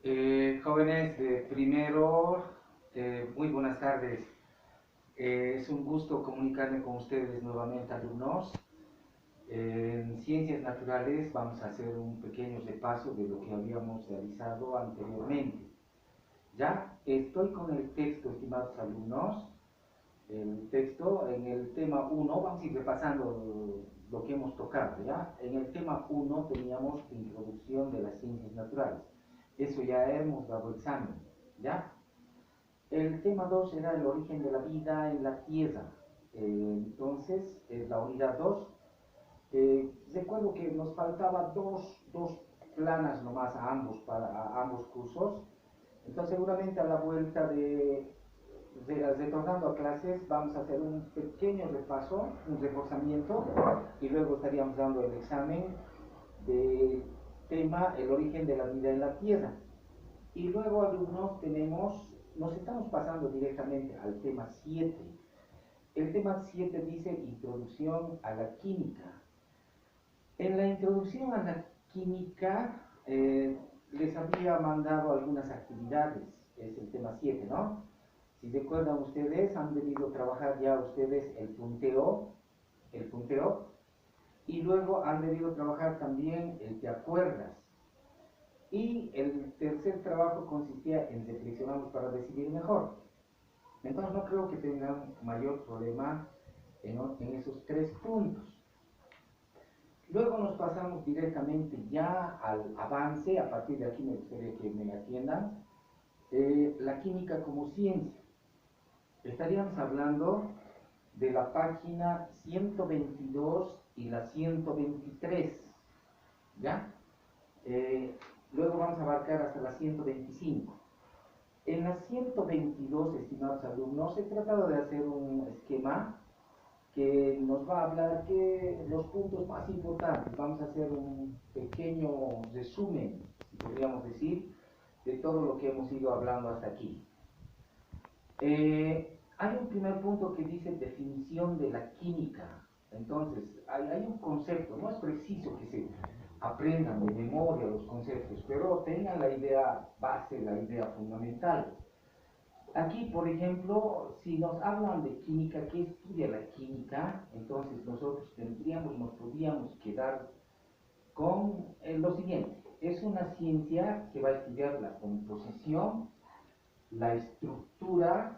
Jóvenes de primero, muy buenas tardes. Es un gusto comunicarme con ustedes nuevamente, alumnos. En Ciencias Naturales vamos a hacer un pequeño repaso de lo que habíamos realizado anteriormente. Ya estoy con el texto, estimados alumnos. El texto, en el tema 1, vamos a ir repasando lo que hemos tocado, ¿ya? En el tema 1 teníamos introducción de las ciencias naturales. Eso ya hemos dado examen, ¿ya? El tema 2 era el origen de la vida en la Tierra. Entonces, la unidad 2, recuerdo que nos faltaba dos planas nomás a ambos cursos. Entonces, seguramente a la vuelta retornando a clases, vamos a hacer un pequeño repaso, un reforzamiento, y luego estaríamos dando el examen del tema el origen de la vida en la Tierra. Y luego, alumnos, nos estamos pasando directamente al tema 7. El tema 7 dice introducción a la química. En la introducción a la química les había mandado algunas actividades, es el tema 7, ¿no? Si recuerdan ustedes, han debido trabajar ya ustedes el punteo, y luego han debido trabajar también el te acuerdas. Y el tercer trabajo consistía en reflexionamos para decidir mejor. Entonces no creo que tengan mayor problema en esos tres puntos. Luego nos pasamos directamente ya al avance. A partir de aquí me gustaría que me atiendan. La química como ciencia. Estaríamos hablando de la página 122 y la 123, ¿ya? Luego vamos a abarcar hasta la 125. En la 122, estimados alumnos, he tratado de hacer un esquema que nos va a hablar de los puntos más importantes. Vamos a hacer un pequeño resumen, si podríamos decir, de todo lo que hemos ido hablando hasta aquí. Hay un primer punto que dice definición de la química. Entonces, hay un concepto, no es preciso que se aprendan de memoria los conceptos, pero tengan la idea base, la idea fundamental. Aquí, por ejemplo, si nos hablan de química, ¿qué estudia la química? Entonces nosotros nos podríamos quedar con lo siguiente. Es una ciencia que va a estudiar la composición, la estructura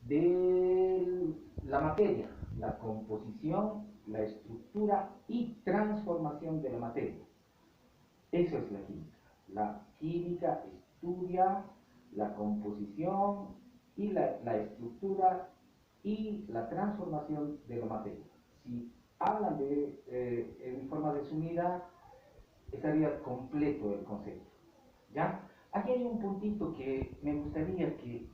de la materia, la composición, la estructura y transformación de la materia. Eso es la química. La química estudia la composición y la estructura y la transformación de la materia. Si hablan en forma resumida, estaría completo el concepto, ¿ya? Aquí hay un puntito que me gustaría que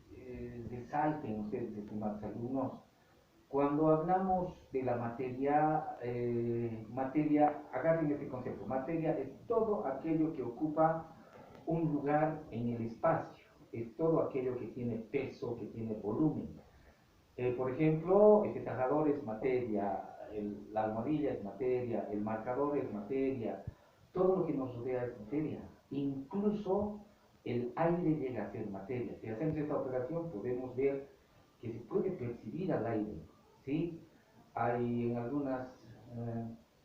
resalten ustedes, estimados alumnos. Cuando hablamos de la materia, agarren este concepto. Materia es todo aquello que ocupa un lugar en el espacio, es todo aquello que tiene peso, que tiene volumen. Por ejemplo, este tajador es materia, la almohadilla es materia, el marcador es materia, todo lo que nos rodea es materia. Incluso el aire llega a ser materia. Si hacemos esta operación podemos ver que se puede percibir al aire, ¿sí? Hay en algunas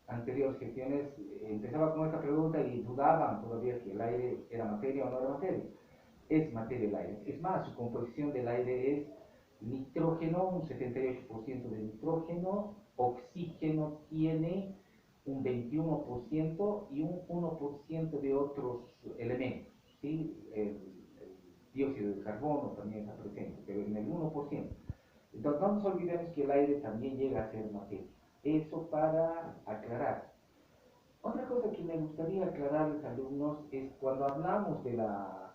anteriores gestiones, empezaba con esta pregunta y dudaban todavía si el aire era materia o no era materia. Es materia el aire. Es más, su composición del aire es nitrógeno, un 78% de nitrógeno, oxígeno tiene un 21% y un 1% de otros elementos, ¿sí? El dióxido de carbono también está presente, pero en el 1%. Entonces no nos olvidemos que el aire también llega a ser materia. Eso para aclarar. Otra cosa que me gustaría aclarar a los alumnos es cuando hablamos de la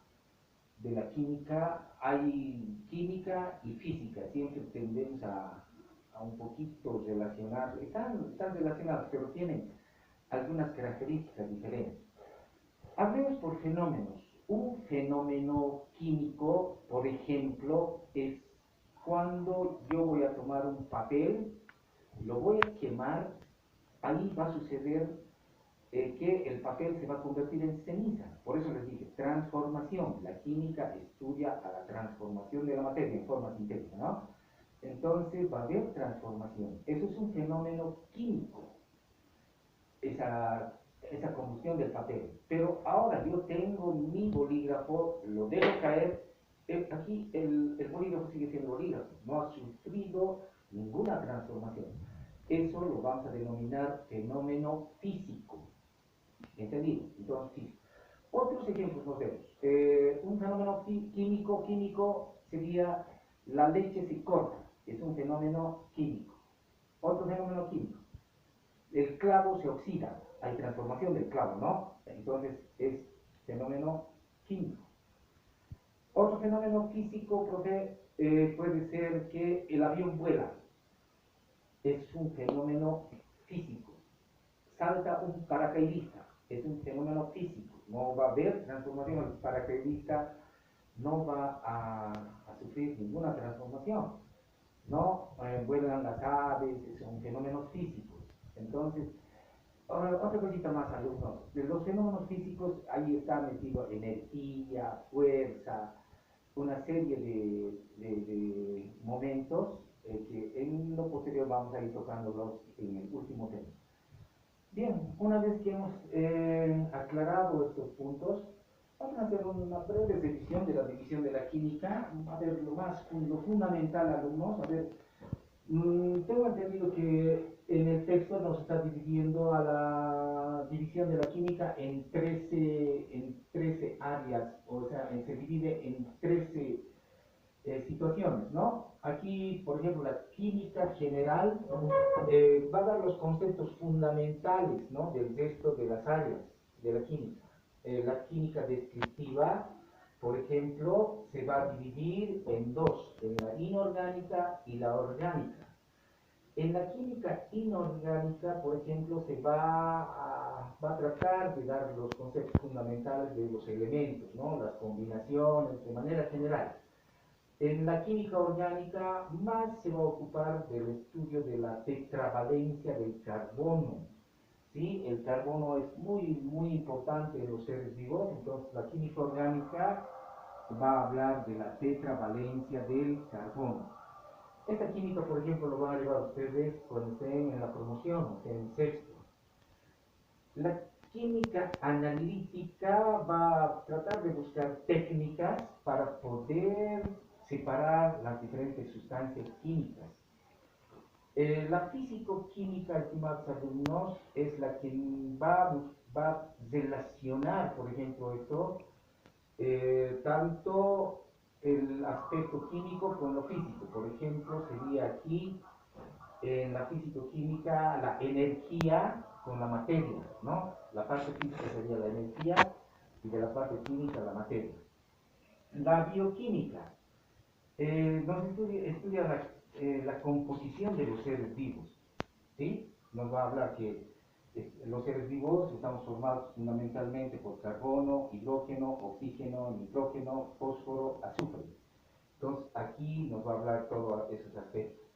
química, hay química y física, siempre tendemos a un poquito relacionar, están relacionados, pero tienen algunas características diferentes. Hablemos por fenómenos. Un fenómeno químico, por ejemplo, es cuando yo voy a tomar un papel, lo voy a quemar, ahí va a suceder que el papel se va a convertir en ceniza. Por eso les dije, transformación. transformación. La química estudia a la transformación de la materia en forma sintética, ¿no? Entonces va a haber transformación. Eso es un fenómeno químico, esa combustión del papel. Pero ahora yo tengo mi bolígrafo, lo dejo caer, aquí el bolígrafo sigue siendo bolígrafo, no ha sufrido ninguna transformación. Eso lo vamos a denominar fenómeno físico. ¿Entendido? Entonces, físico. Otros ejemplos nos vemos. Un fenómeno químico sería la leche se corta, es un fenómeno químico. Otro fenómeno químico. El clavo se oxida, hay transformación del clavo, ¿no? Entonces es fenómeno químico. Otro fenómeno físico, profe, puede ser que el avión vuela, es un fenómeno físico. Salta un paracaidista, es un fenómeno físico. No va a haber transformación, el paracaidista no va a sufrir ninguna transformación. ¿No? Vuelan las aves, son fenómenos físicos. Entonces, otra cosita más, alumnos. De los fenómenos físicos, ahí está metido energía, fuerza, una serie de momentos que en lo posterior vamos a ir tocándolos en el último tema. Bien, una vez que hemos aclarado estos puntos, vamos a hacer una breve revisión de la división de la química. A ver, lo fundamental, alumnos. A ver, tengo entendido que en el texto nos está dividiendo a la división de la química en 13 áreas, o sea, se divide en 13 situaciones, ¿no? Aquí, por ejemplo, la química general va a dar los conceptos fundamentales, ¿no? Del resto de las áreas de la química. La química descriptiva, por ejemplo, se va a dividir en dos, en la inorgánica y la orgánica. En la química inorgánica, por ejemplo, se va a tratar de dar los conceptos fundamentales de los elementos, ¿no? Las combinaciones, de manera general. En la química orgánica más se va a ocupar del estudio de la tetravalencia del carbono. ¿Sí? El carbono es muy importante en los seres vivos, entonces la química orgánica va a hablar de la tetravalencia del carbono. Esta química, por ejemplo, lo van a llevar ustedes cuando estén en la promoción, o sea, en sexto. La química analítica va a tratar de buscar técnicas para poder separar las diferentes sustancias químicas. La físico-química, estimados alumnos, es la que va a relacionar, por ejemplo, esto, tanto el aspecto químico con lo físico. Por ejemplo, sería aquí en la físico-química la energía con la materia, ¿no? La parte física sería la energía y de la parte química la materia. La bioquímica nos estudia la composición de los seres vivos, ¿sí? Nos va a hablar que los seres vivos estamos formados fundamentalmente por carbono, hidrógeno, oxígeno, nitrógeno, fósforo, azufre. Entonces aquí nos va a hablar todos esos aspectos.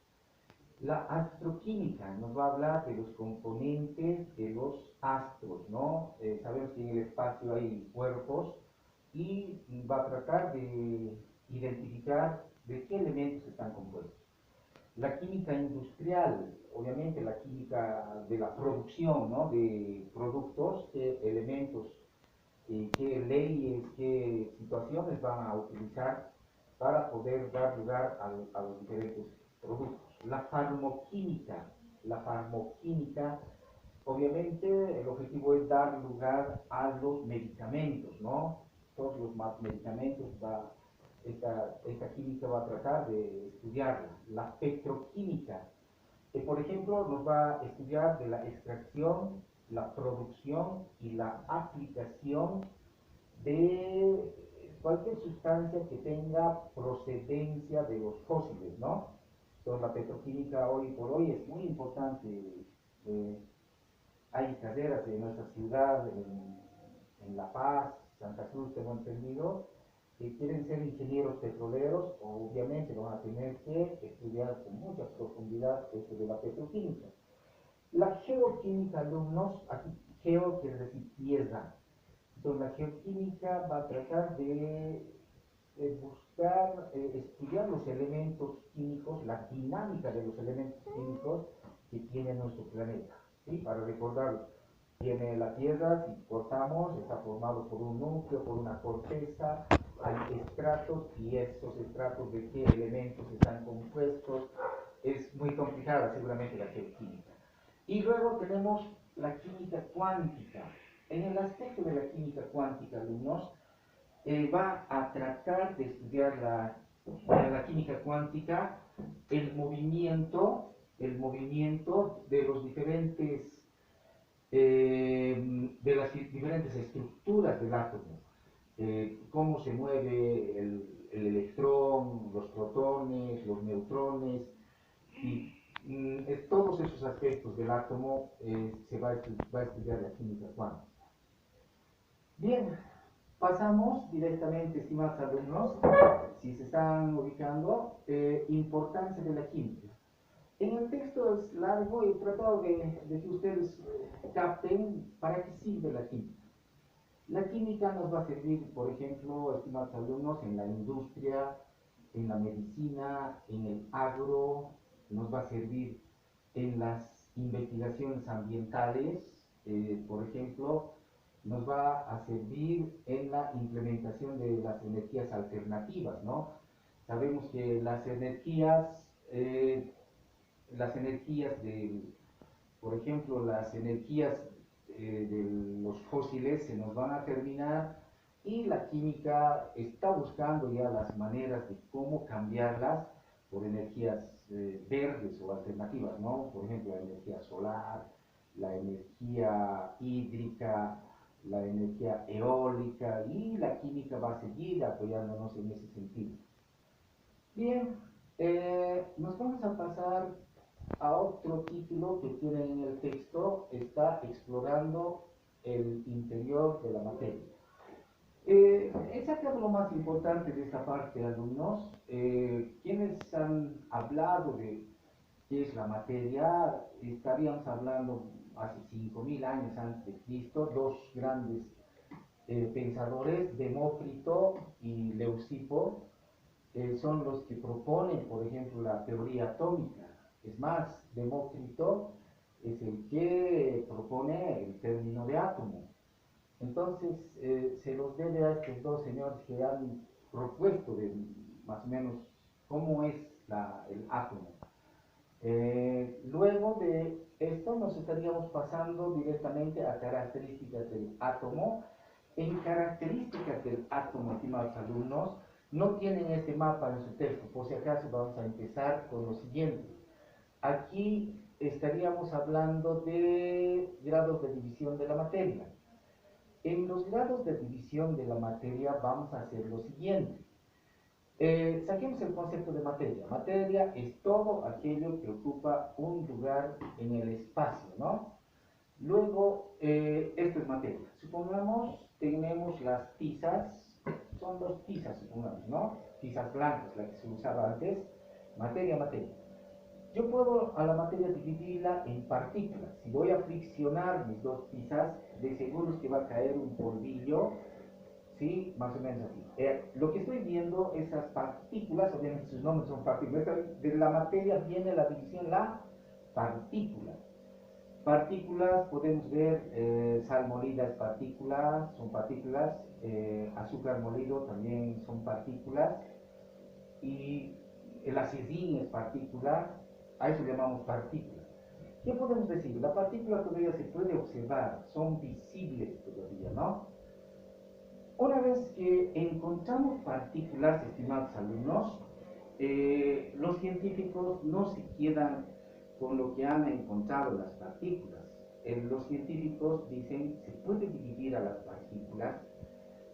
La astroquímica nos va a hablar de los componentes de los astros, ¿no? Sabemos que en el espacio hay cuerpos y va a tratar de identificar de qué elementos están compuestos. La química industrial, obviamente la química de la producción, ¿no? De productos, qué elementos, qué leyes, qué situaciones van a utilizar para poder dar lugar a los diferentes productos. La farmoquímica, obviamente el objetivo es dar lugar a los medicamentos, ¿no? Todos los medicamentos esta química va a tratar de estudiarla. La petroquímica, que por ejemplo nos va a estudiar de la extracción, la producción y la aplicación de cualquier sustancia que tenga procedencia de los fósiles, ¿no? Entonces la petroquímica hoy por hoy es muy importante. Hay carreras en nuestra ciudad, en La Paz, Santa Cruz, tengo entendido, que quieren ser ingenieros petroleros, obviamente van a tener que estudiar con mucha profundidad esto de la petroquímica. La geoquímica, alumnos, aquí geo quiere decir tierra. Entonces la geoquímica va a tratar de buscar, estudiar los elementos químicos, la dinámica de los elementos químicos que tiene nuestro planeta. ¿Sí? Para recordar, tiene la Tierra, si cortamos, está formado por un núcleo, por una corteza, hay estratos, y esos estratos de qué elementos están compuestos. Es muy complicada seguramente la geoquímica. Y luego tenemos la química cuántica. En el aspecto de la química cuántica, alumnos, va a tratar de estudiar la química cuántica, el movimiento de los diferentes de las diferentes estructuras del átomo, cómo se mueve el electrón, los protones, los neutrones, y todos esos aspectos del átomo se va a estudiar la química cuántica. Bien, pasamos directamente, estimados alumnos, si se están ubicando, importancia de la química. En el texto es largo y he tratado de que ustedes capten para qué sirve la química. La química nos va a servir, por ejemplo, estimados alumnos, en la industria, en la medicina, en el agro, nos va a servir en las investigaciones ambientales, por ejemplo, nos va a servir en la implementación de las energías alternativas, ¿no? Sabemos que las energías de, por ejemplo, las energías de los fósiles se nos van a terminar, y la química está buscando ya las maneras de cómo cambiarlas por energías verdes o alternativas, ¿no? Por ejemplo, la energía solar, la energía hídrica, la energía eólica, y la química va a seguir apoyándonos en ese sentido. Bien, nos vamos a pasar a otro título que tienen en el texto, está explorando el interior de la materia. He sacado lo más importante de esta parte, alumnos. Quienes han hablado de qué es la materia, estaríamos hablando hace 5.000 años antes de Cristo, dos grandes pensadores, Demócrito y Leucipo, son los que proponen, por ejemplo, la teoría atómica. Es más, Demócrito es el que propone el término de átomo. Entonces, se los debe a estos dos señores que han propuesto más o menos cómo es el átomo. Luego de esto nos estaríamos pasando directamente a características del átomo. En características del átomo, estimados alumnos, no tienen este mapa en su texto, por si acaso vamos a empezar con lo siguiente. Aquí estaríamos hablando de grados de división de la materia. En los grados de división de la materia vamos a hacer lo siguiente. Saquemos el concepto de materia. Materia es todo aquello que ocupa un lugar en el espacio, ¿no? Luego, esto es materia. Supongamos, tenemos las tizas, son dos tizas, supongamos, ¿no? Tizas blancas, las que se usaba antes. Materia, materia. Yo puedo a la materia dividirla en partículas. Si voy a friccionar mis dos tizas, de seguro es que va a caer un polvillo, ¿sí? Más o menos así. Lo que estoy viendo, esas partículas, obviamente sus nombres son partículas, de la materia viene la división, la partícula. Partículas, podemos ver, sal molida es partícula, son partículas, azúcar molido también son partículas, y el acidín es partícula, a eso llamamos partícula. ¿Qué podemos decir? La partícula todavía se puede observar, son visibles todavía, ¿no? Una vez que encontramos partículas, estimados alumnos, los científicos no se quedan con lo que han encontrado las partículas. Los científicos dicen, ¿se puede dividir a las partículas?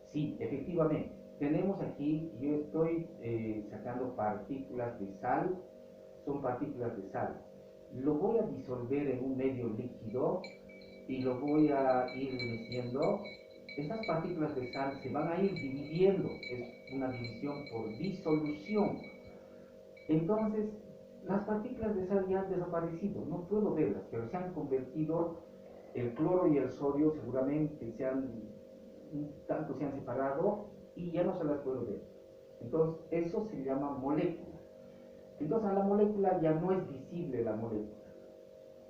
Sí, efectivamente. Tenemos aquí, yo estoy sacando partículas de sal, son partículas de sal. Lo voy a disolver en un medio líquido y lo voy a ir metiendo. Estas partículas de sal se van a ir dividiendo, es una división por disolución. Entonces, las partículas de sal ya han desaparecido, no puedo verlas, pero se han convertido, el cloro y el sodio seguramente se han tanto se han separado y ya no se las puedo ver. Entonces, eso se llama molécula. Entonces, a la molécula ya no es visible la molécula.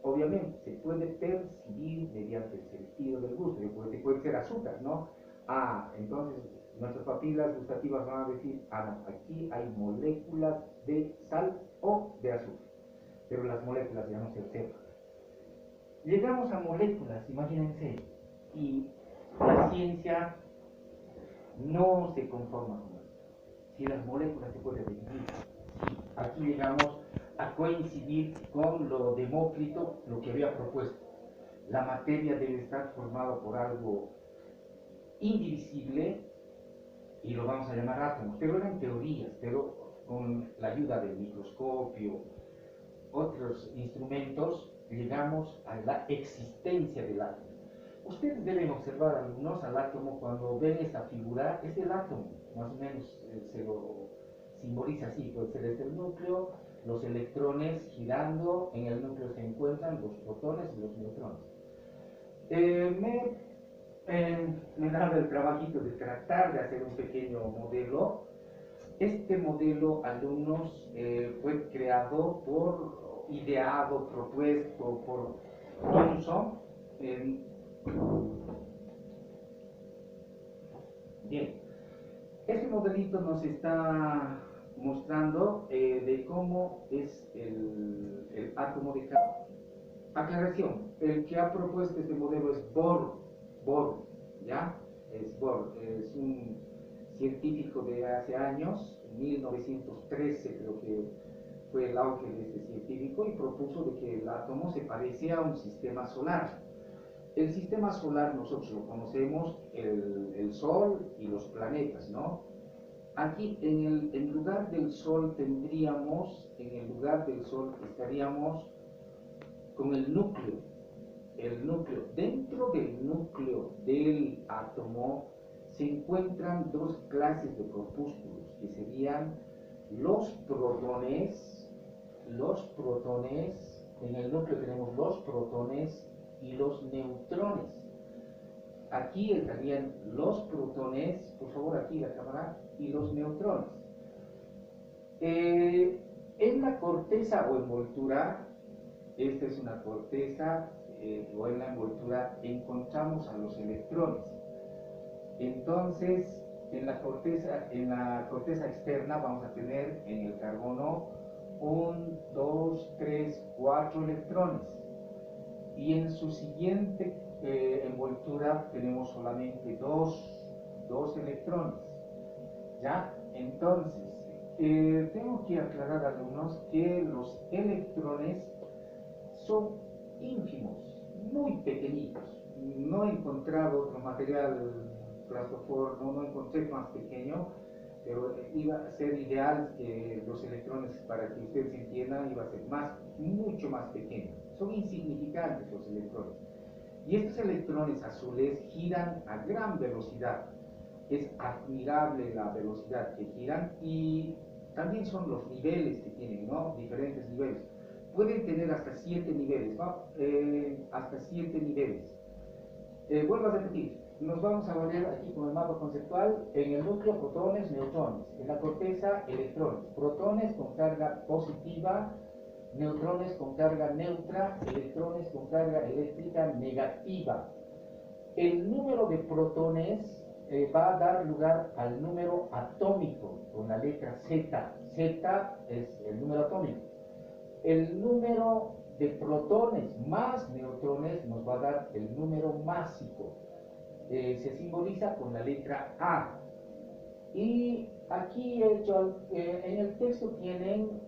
Obviamente, se puede percibir mediante el sentido del gusto. Puede ser azúcar, ¿no? Entonces nuestras papilas gustativas van a decir, no, aquí hay moléculas de sal o de azúcar. Pero las moléculas ya no se observan. Llegamos a moléculas, imagínense, y la ciencia no se conforma con esto. Si las moléculas se pueden dividir, aquí llegamos a coincidir con lo Demócrito, lo que había propuesto. La materia debe estar formada por algo indivisible y lo vamos a llamar átomos, pero eran teorías, pero con la ayuda del microscopio, otros instrumentos, llegamos a la existencia del átomo. Ustedes deben observar, alumnos, al átomo. Cuando ven esta figura, es el átomo, más o menos se lo simboliza así, puede ser este el núcleo, los electrones girando, en el núcleo se encuentran los protones y los neutrones. Me daba el trabajito de tratar de hacer un pequeño modelo. Este modelo, alumnos, fue creado ideado, propuesto por Thomson. Bien, este modelito nos está mostrando de cómo es el átomo de carbono. Aclaración, el que ha propuesto este modelo es Bohr, ¿ya? Es Bohr, es un científico de hace años, 1913 creo que fue el auge de este científico, y propuso de que el átomo se parece a un sistema solar. El sistema solar nosotros lo conocemos, el Sol y los planetas, ¿no? Aquí en lugar del Sol estaríamos con el núcleo. Dentro del núcleo del átomo se encuentran dos clases de corpúsculos, que serían los protones, en el núcleo tenemos los protones y los neutrones. Aquí estarían los protones, por favor aquí la cámara, y los neutrones. En la corteza o envoltura, esta es una corteza, o en la envoltura encontramos a los electrones. Entonces, en la corteza externa vamos a tener en el carbono 1, 2, 3, 4 electrones. Y en su siguiente envoltura tenemos solamente dos electrones. ¿Ya? Entonces, tengo que aclarar, alumnos, que los electrones son ínfimos, muy pequeñitos. No he encontrado otro material plastofor, no encontré más pequeño, pero iba a ser ideal que los electrones, para que ustedes entiendan, iba a ser mucho más pequeño. Son insignificantes los electrones. Y estos electrones azules giran a gran velocidad. Es admirable la velocidad que giran, y también son los niveles que tienen, ¿no? Diferentes niveles. Pueden tener hasta 7 niveles, ¿no? Hasta 7 niveles. Vuelvo a repetir, nos vamos a valer aquí con el mapa conceptual. En el núcleo, protones, neutrones. En la corteza, electrones. Protones con carga positiva, neutrones con carga neutra, electrones con carga eléctrica negativa. El número de protones va a dar lugar al número atómico con la letra Z. Z es el número atómico. El número de protones más neutrones nos va a dar el número másico. Se simboliza con la letra A. Y aquí en el texto tienen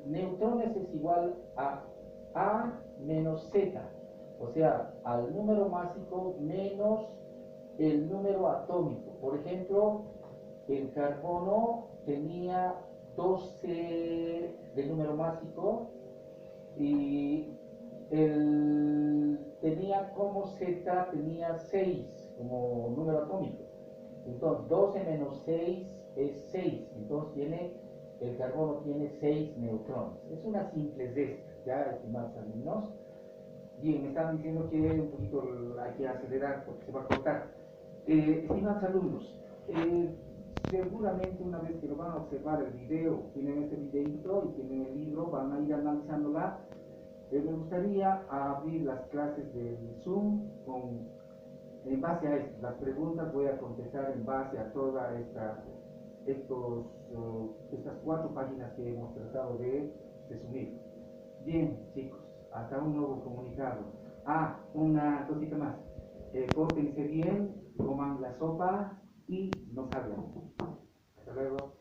neutrones es igual a A menos Z, o sea, al número másico menos el número atómico. Por ejemplo, el carbono tenía 12 de número másico, y tenía como Z, tenía 6 como número atómico. Entonces 12 menos 6 es 6, entonces el carbono tiene 6 neutrones. Es una simple de esta, ya, estimados alumnos. Bien, me están diciendo que un poquito hay que acelerar porque se va a cortar. Estimados alumnos, seguramente una vez que lo van a observar el video, tienen este videito y tienen el libro, van a ir analizándola. Me gustaría abrir las clases del Zoom en base a esto. Las preguntas voy a contestar en base a todas estas 4 páginas que hemos tratado de resumir. Bien, chicos, hasta un nuevo comunicado. Una cosita más. Pórtense bien, coman la sopa y nos hablan. Hasta luego.